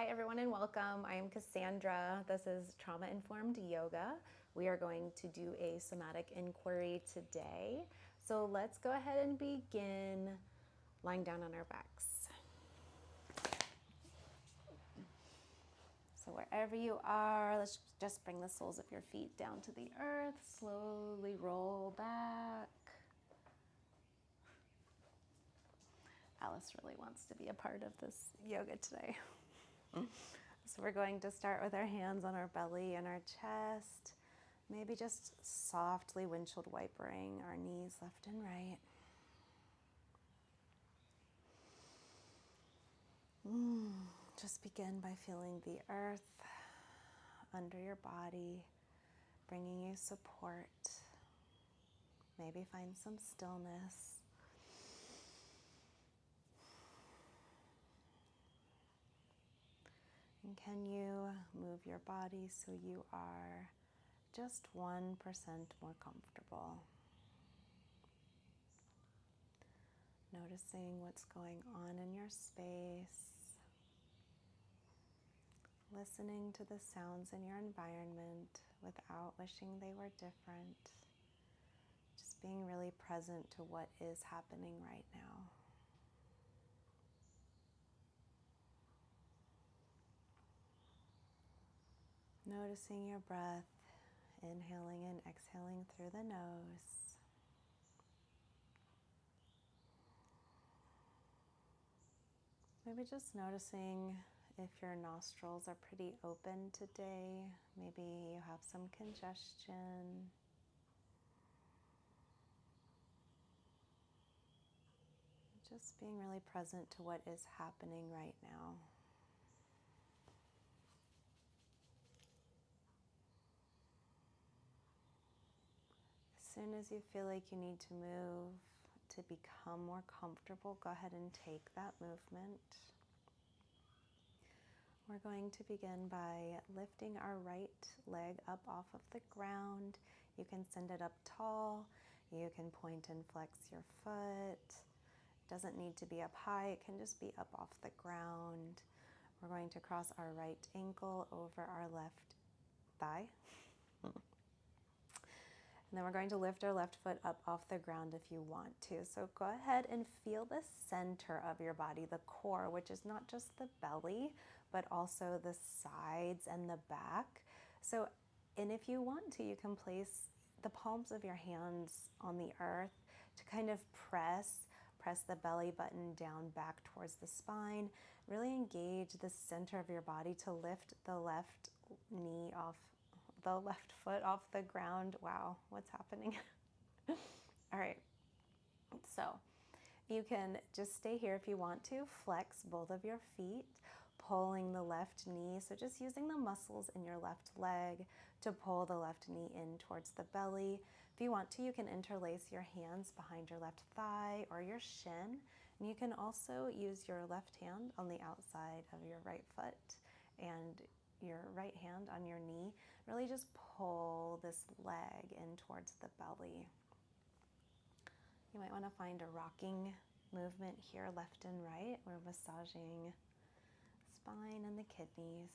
Hi everyone and welcome. I am Kassandra. This is Trauma-Informed Yoga. We are going to do a somatic inquiry today. So let's go ahead and begin lying down on our backs. So wherever you are, let's just bring the soles of your feet down to the earth. Slowly roll back. Alice really wants to be a part of this yoga today. So we're going to start with our hands on our belly and our chest. Maybe just softly windshield wipering our knees left and right. Just begin by feeling the earth under your body, bringing you support. Maybe find some stillness. And can you move your body so you are just 1% more comfortable? Noticing what's going on in your space. Listening to the sounds in your environment without wishing they were different. Just being really present to what is happening right now. Noticing your breath, inhaling and exhaling through the nose. Maybe just noticing if your nostrils are pretty open today. Maybe you have some congestion. Just being really present to what is happening right now. As soon as you feel like you need to move to become more comfortable, go ahead and take that movement. We're going to begin by lifting our right leg up off of the ground. You can send it up tall. You can point and flex your foot. It doesn't need to be up high. It can just be up off the ground. We're going to cross our right ankle over our left thigh. And then we're going to lift our left foot up off the ground if you want to. So go ahead and feel the center of your body, the core, which is not just the belly, but also the sides and the back. And if you want to, you can place the palms of your hands on the earth to kind of press the belly button down back towards the spine. Really engage the center of your body to lift the left knee off the left foot off the ground. Wow, what's happening? All right, so you can just stay here if you want to. Flex both of your feet, pulling the left knee. So just using the muscles in your left leg to pull the left knee in towards the belly. If you want to, you can interlace your hands behind your left thigh or your shin. And you can also use your left hand on the outside of your right foot and your right hand on your knee. Really just pull this leg in towards the belly. You might want to find a rocking movement here, left and right. We're massaging the spine and the kidneys.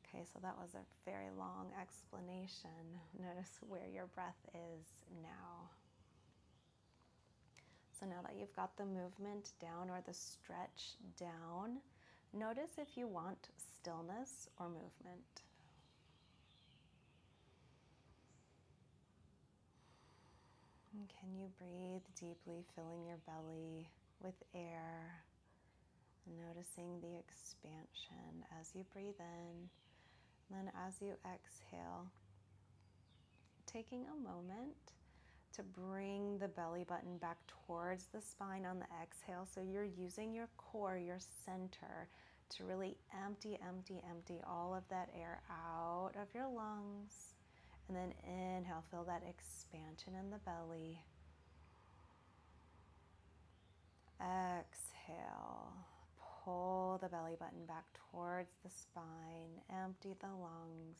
Okay, so that was a very long explanation. Notice where your breath is now. So now that you've got the movement down or the stretch down, notice if you want stillness or movement. And can you breathe deeply, filling your belly with air, and noticing the expansion as you breathe in, and then as you exhale, taking a moment to bring the belly button back towards the spine on the exhale. So you're using your core, your center, to really empty all of that air out of your lungs. And then inhale, feel that expansion in the belly. Exhale, pull the belly button back towards the spine, empty the lungs.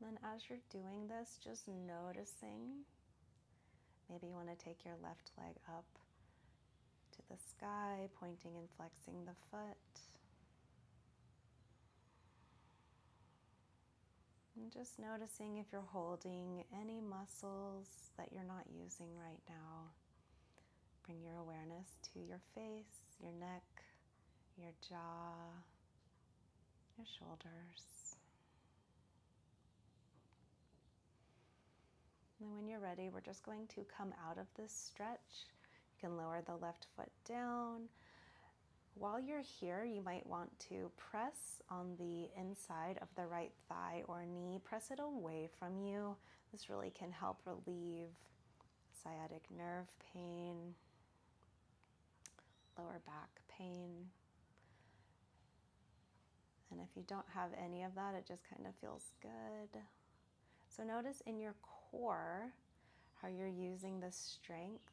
Then as you're doing this, just noticing Maybe you want to take your left leg up to the sky, pointing and flexing the foot. And just noticing if you're holding any muscles that you're not using right now. Bring your awareness to your face, your neck, your jaw, your shoulders. And then when you're ready, we're just going to come out of this stretch. You can lower the left foot down. While you're here, you might want to press on the inside of the right thigh or knee. Press it away from you. This really can help relieve sciatic nerve pain, lower back pain. And if you don't have any of that, it just kind of feels good. So notice in your core how you're using the strength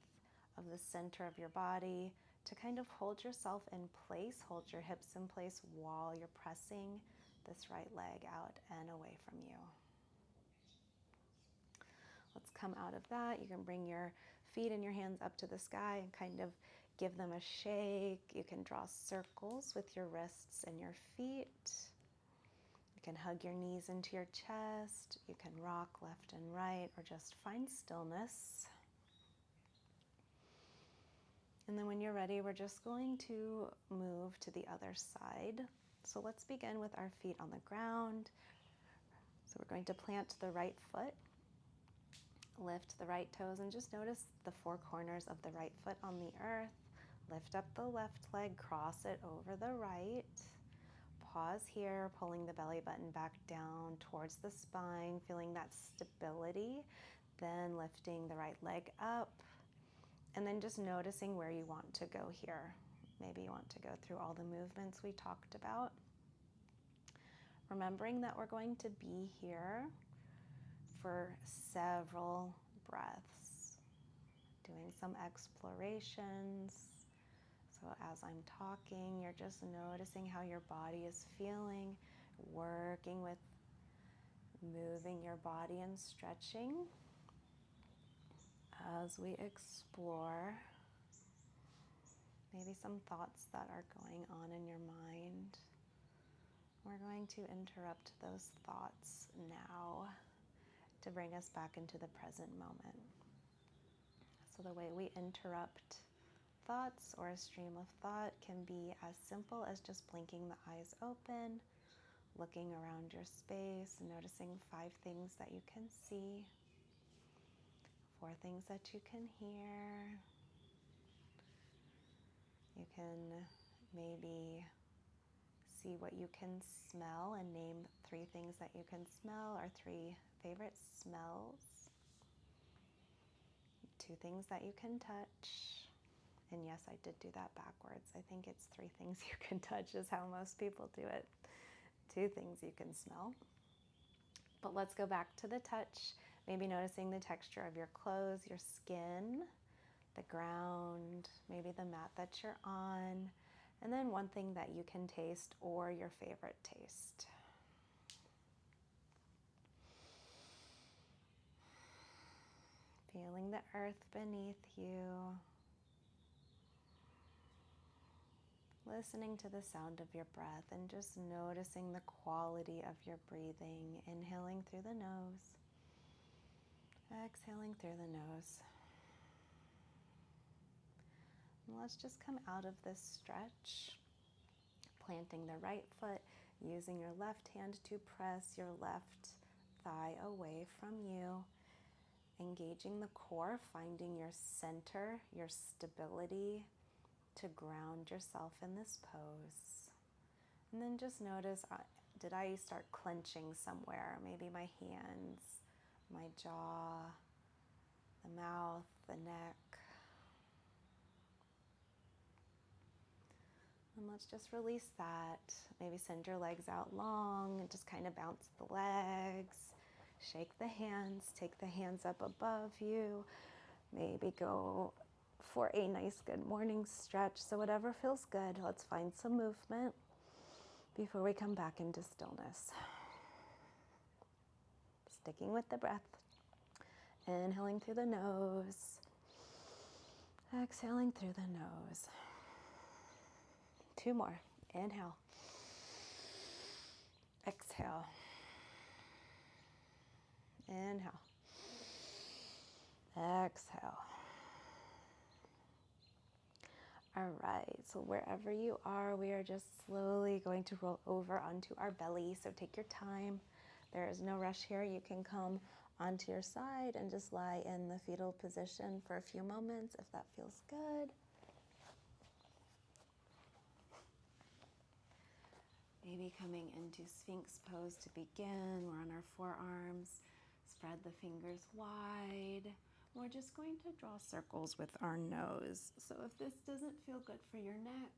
of the center of your body to kind of hold yourself in place, hold your hips in place while you're pressing this right leg out and away from you. Let's come out of that. You can bring your feet and your hands up to the sky and kind of give them a shake. You can draw circles with your wrists and your feet. You can hug your knees into your chest. You can rock left and right or just find stillness. And then when you're ready, we're just going to move to the other side. So let's begin with our feet on the ground. So we're going to plant the right foot, lift the right toes, and just notice the four corners of the right foot on the earth. Lift up the left leg, cross it over the right. Pause here, pulling the belly button back down towards the spine, feeling that stability. Then lifting the right leg up. And then just noticing where you want to go here. Maybe you want to go through all the movements we talked about. Remembering that we're going to be here for several breaths. Doing some explorations. So as I'm talking, you're just noticing how your body is feeling, working with moving your body and stretching. As we explore maybe some thoughts that are going on in your mind, we're going to interrupt those thoughts now to bring us back into the present moment. So the way we interrupt thoughts or a stream of thought can be as simple as just blinking the eyes open, looking around your space, and noticing 5 things that you can see. 4 things that you can hear. You can maybe see what you can smell and name 3 things that you can smell or 3 favorite smells. 2 things that you can touch. And yes, I did do that backwards. I think it's 3 things you can touch is how most people do it. 2 things you can smell. But let's go back to the touch. Maybe noticing the texture of your clothes, your skin, the ground, maybe the mat that you're on, and then 1 thing that you can taste or your favorite taste. Feeling the earth beneath you. Listening to the sound of your breath and just noticing the quality of your breathing. Inhaling through the nose. Exhaling through the nose. And let's just come out of this stretch, planting the right foot, using your left hand to press your left thigh away from you, engaging the core, finding your center, your stability to ground yourself in this pose. And then just notice, did I start clenching somewhere? Maybe my hands, my jaw, the mouth, the neck. And let's just release that. Maybe send your legs out long and just kind of bounce the legs. Shake the hands, take the hands up above you. Maybe go for a nice good morning stretch. So whatever feels good, let's find some movement before we come back into stillness. Sticking with the breath. Inhaling through the nose. Exhaling through the nose. 2 more. Inhale. Exhale. Inhale. Exhale. All right, so wherever you are, we are just slowly going to roll over onto our belly. So take your time. There is no rush here. You can come onto your side and just lie in the fetal position for a few moments if that feels good. Maybe coming into Sphinx pose to begin. We're on our forearms. Spread the fingers wide. We're just going to draw circles with our nose. So if this doesn't feel good for your neck,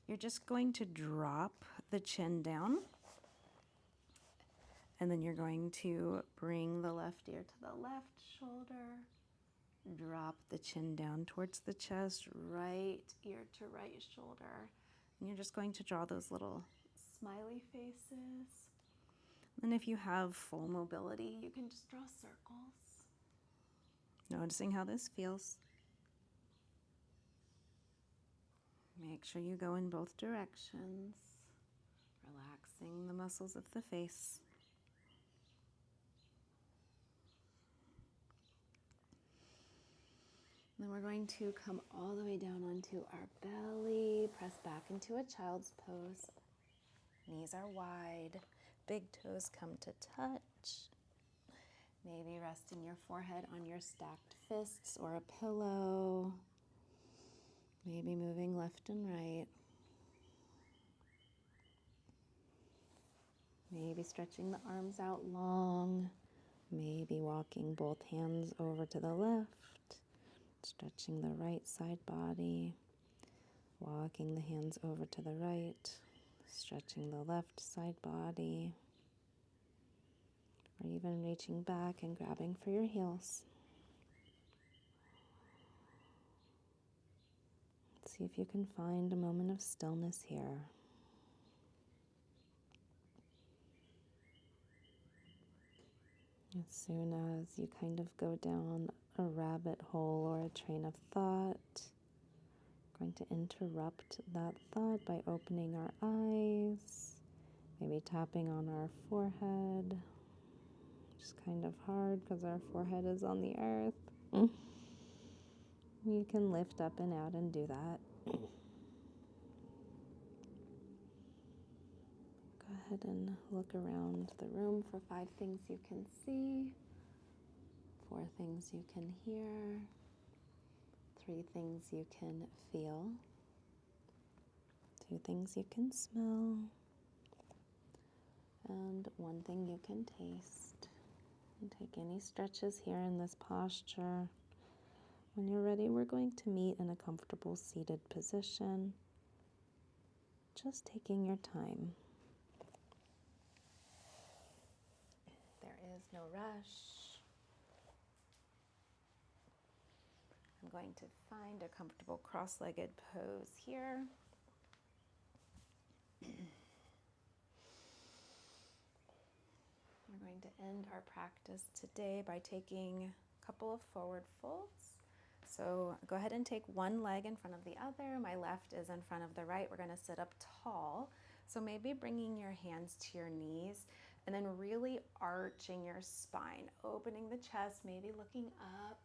you're just going to drop the chin down. And then you're going to bring the left ear to the left shoulder. Drop the chin down towards the chest, right ear to right shoulder. And you're just going to draw those little smiley faces. And if you have full mobility, you can just draw circles. Noticing how this feels. Make sure you go in both directions, relaxing the muscles of the face. Then we're going to come all the way down onto our belly, press back into a child's pose. Knees are wide, big toes come to touch. Maybe resting your forehead on your stacked fists or a pillow. Maybe moving left and right. Maybe stretching the arms out long. Maybe walking both hands over to the left. Stretching the right side body. Walking the hands over to the right. Stretching the left side body. Or even reaching back and grabbing for your heels. See if you can find a moment of stillness here. As soon as you kind of go down a rabbit hole or a train of thought, we're going to interrupt that thought by opening our eyes, maybe tapping on our forehead. Just kind of hard because our forehead is on the earth. You can lift up and out and do that. Go ahead and look around the room for 5 things you can see, 4 things you can hear, 3 things you can feel, 2 things you can smell, and 1 thing you can taste. And take any stretches here in this posture. When you're ready, we're going to meet in a comfortable seated position, just taking your time. There is no rush. I'm going to find a comfortable cross-legged pose here. We're going to end our practice today by taking a couple of forward folds. So go ahead and take one leg in front of the other. My left is in front of the right. We're going to sit up tall. So maybe bringing your hands to your knees and then really arching your spine, opening the chest, maybe looking up,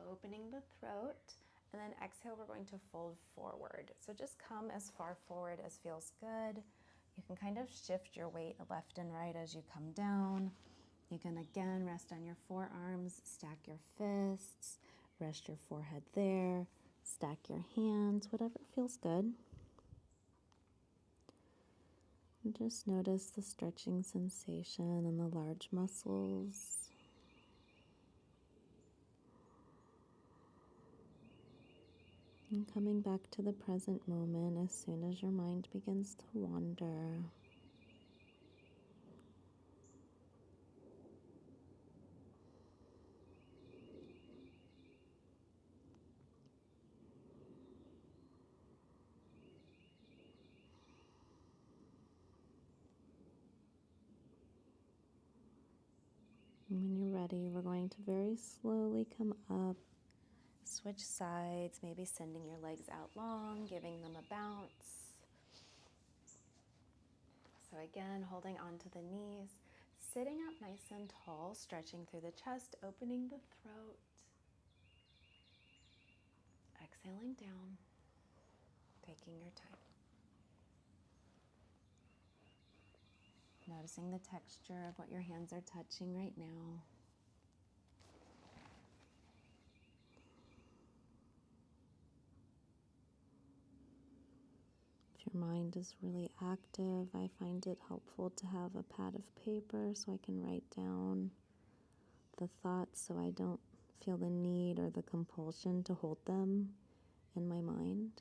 opening the throat, and then exhale, we're going to fold forward. So just come as far forward as feels good. You can kind of shift your weight left and right as you come down. You can again rest on your forearms, stack your fists, rest your forehead there, stack your hands, whatever feels good. And just notice the stretching sensation in the large muscles. And coming back to the present moment as soon as your mind begins to wander. And when you're ready, we're going to very slowly come up, Switch sides, maybe sending your legs out long, giving them a bounce. So again, holding onto the knees, sitting up nice and tall, stretching through the chest, opening the throat. Exhaling down, taking your time. Noticing the texture of what your hands are touching right now. If your mind is really active, I find it helpful to have a pad of paper so I can write down the thoughts so I don't feel the need or the compulsion to hold them in my mind.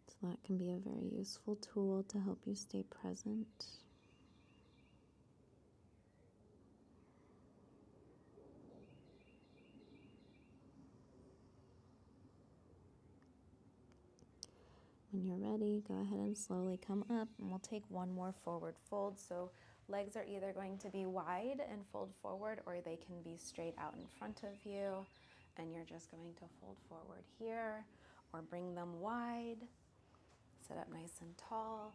So that can be a very useful tool to help you stay present. When you're ready, go ahead and slowly come up, and we'll take one more forward fold. So legs are either going to be wide and fold forward, or they can be straight out in front of you, and you're just going to fold forward here, or bring them wide, sit up nice and tall,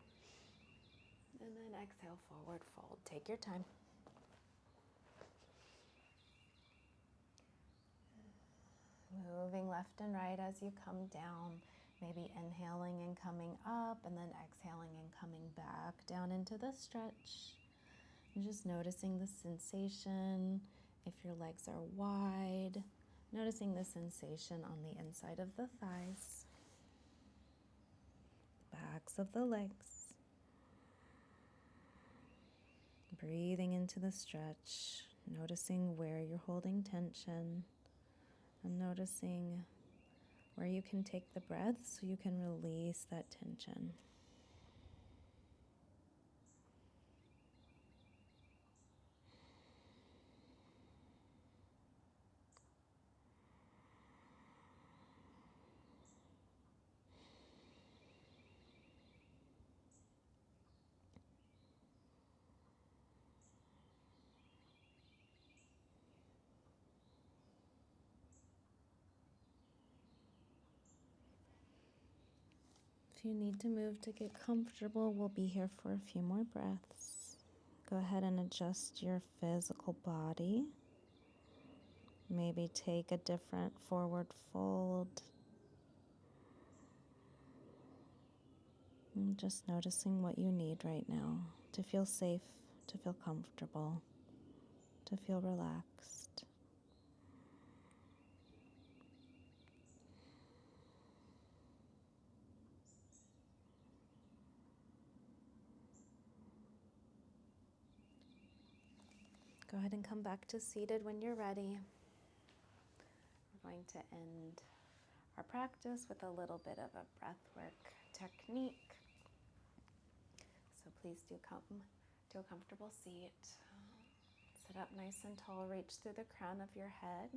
and then exhale, forward fold. Take your time. Moving left and right as you come down. Maybe inhaling and coming up, and then exhaling and coming back down into the stretch. And just noticing the sensation. If your legs are wide, noticing the sensation on the inside of the thighs, backs of the legs. Breathing into the stretch, noticing where you're holding tension, and noticing where you can take the breath so you can release that tension. If you need to move to get comfortable, we'll be here for a few more breaths. Go ahead and adjust your physical body. Maybe take a different forward fold. And just noticing what you need right now to feel safe, to feel comfortable, to feel relaxed. Go ahead and come back to seated when you're ready. We're going to end our practice with a little bit of a breathwork technique. So please do come to a comfortable seat. Sit up nice and tall, reach through the crown of your head.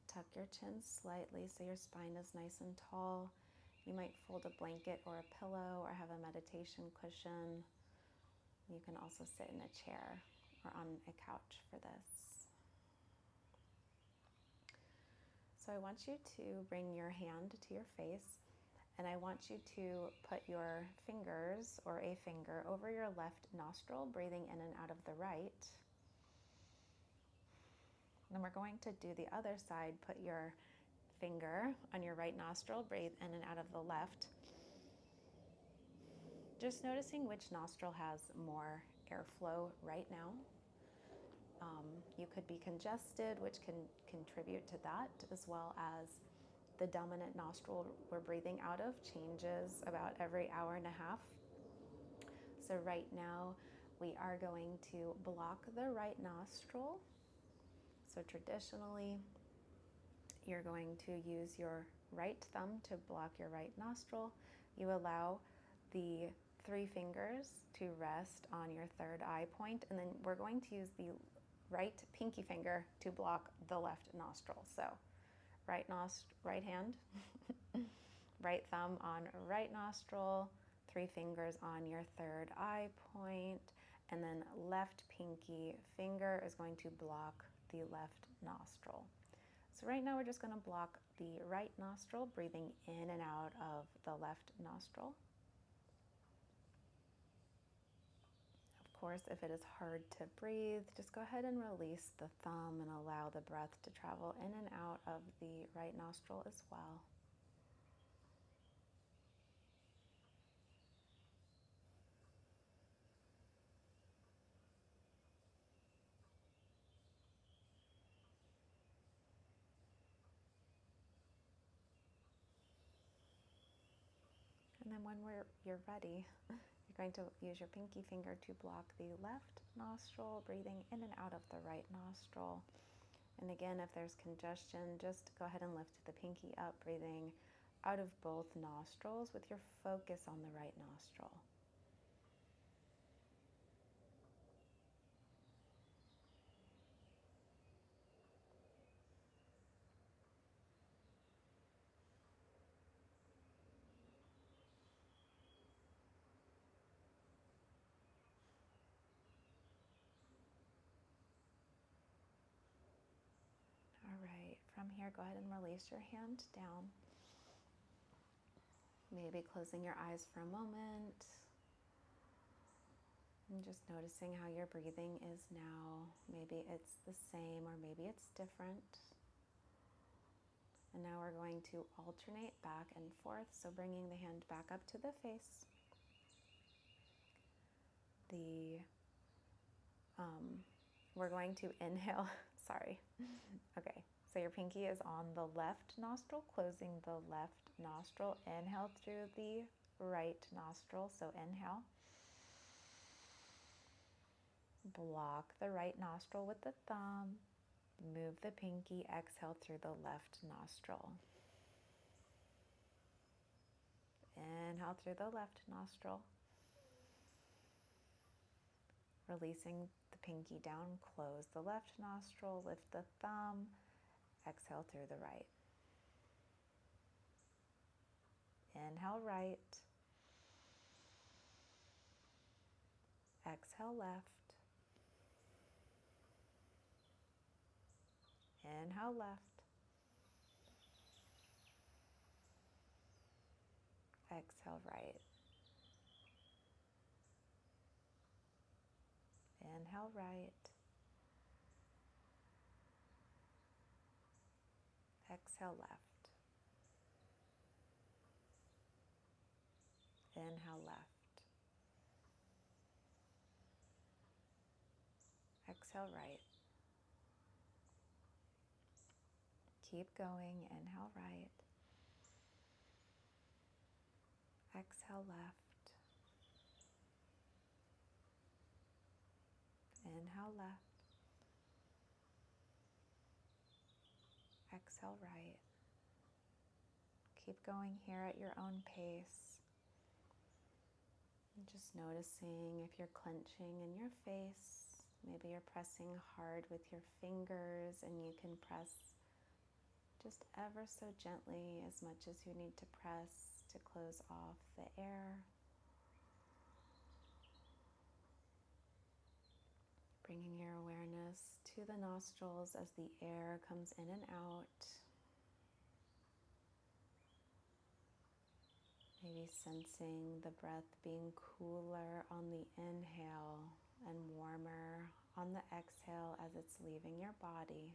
Tuck your chin slightly so your spine is nice and tall. You might fold a blanket or a pillow or have a meditation cushion. You can also sit in a chair or on a couch for this. So I want you to bring your hand to your face, and I want you to put your fingers or a finger over your left nostril, breathing in and out of the right. Then we're going to do the other side. Put your finger on your right nostril, breathe in and out of the left. Just noticing which nostril has more airflow right now. You could be congested, which can contribute to that, as well as the dominant nostril we're breathing out of changes about every hour and a half. So right now we are going to block the right nostril. So traditionally, you're going to use your right thumb to block your right nostril. You allow the 3 fingers to rest on your third eye point, and then we're going to use the right pinky finger to block the left nostril. So right hand, right thumb on right nostril, 3 fingers on your third eye point, and then left pinky finger is going to block the left nostril. So right now we're just going to block the right nostril, breathing in and out of the left nostril. Of course, if it is hard to breathe, just go ahead and release the thumb and allow the breath to travel in and out of the right nostril as well. And then when you're ready, you're going to use your pinky finger to block the left nostril, breathing in and out of the right nostril. And again, if there's congestion, just go ahead and lift the pinky up, breathing out of both nostrils with your focus on the right nostril. All right, from here, go ahead and release your hand down. Maybe closing your eyes for a moment. And just noticing how your breathing is now. Maybe it's the same or maybe it's different. And now we're going to alternate back and forth. So bringing the hand back up to the face. We're going to inhale. Sorry. Okay. So your pinky is on the left nostril, closing the left nostril. Inhale through the right nostril. So inhale. Block the right nostril with the thumb. Move the pinky. Exhale through the left nostril. Inhale through the left nostril. Releasing the pinky down, close the left nostril, lift the thumb, exhale through the right. Inhale right. Exhale left. Inhale left. Exhale right. Inhale right. Exhale left. Inhale left. Exhale right. Keep going. Inhale right. Exhale left. Inhale left. Exhale right. Keep going here at your own pace. And just noticing if you're clenching in your face. Maybe you're pressing hard with your fingers and you can press just ever so gently, as much as you need to press to close off the air. Bringing your awareness to the nostrils as the air comes in and out. Maybe sensing the breath being cooler on the inhale and warmer on the exhale as it's leaving your body.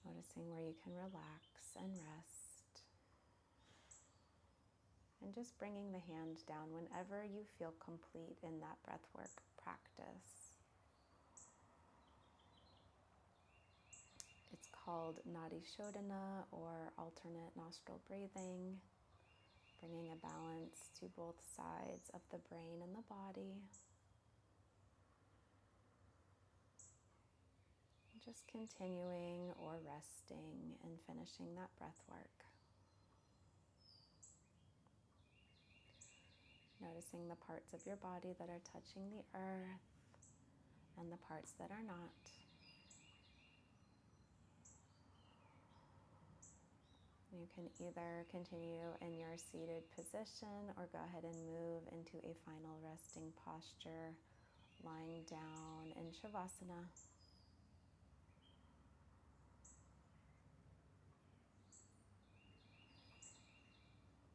Noticing where you can relax and rest. And just bringing the hand down whenever you feel complete in that breathwork practice. It's called Nadi Shodhana, or alternate nostril breathing, bringing a balance to both sides of the brain and the body. Just continuing or resting and finishing that breath work. Noticing the parts of your body that are touching the earth and the parts that are not. You can either continue in your seated position or go ahead and move into a final resting posture lying down in Shavasana.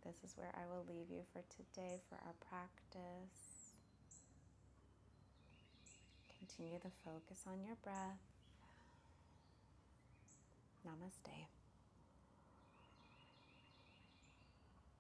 This is where I will leave you for today for our practice. Continue to focus on your breath. Namaste.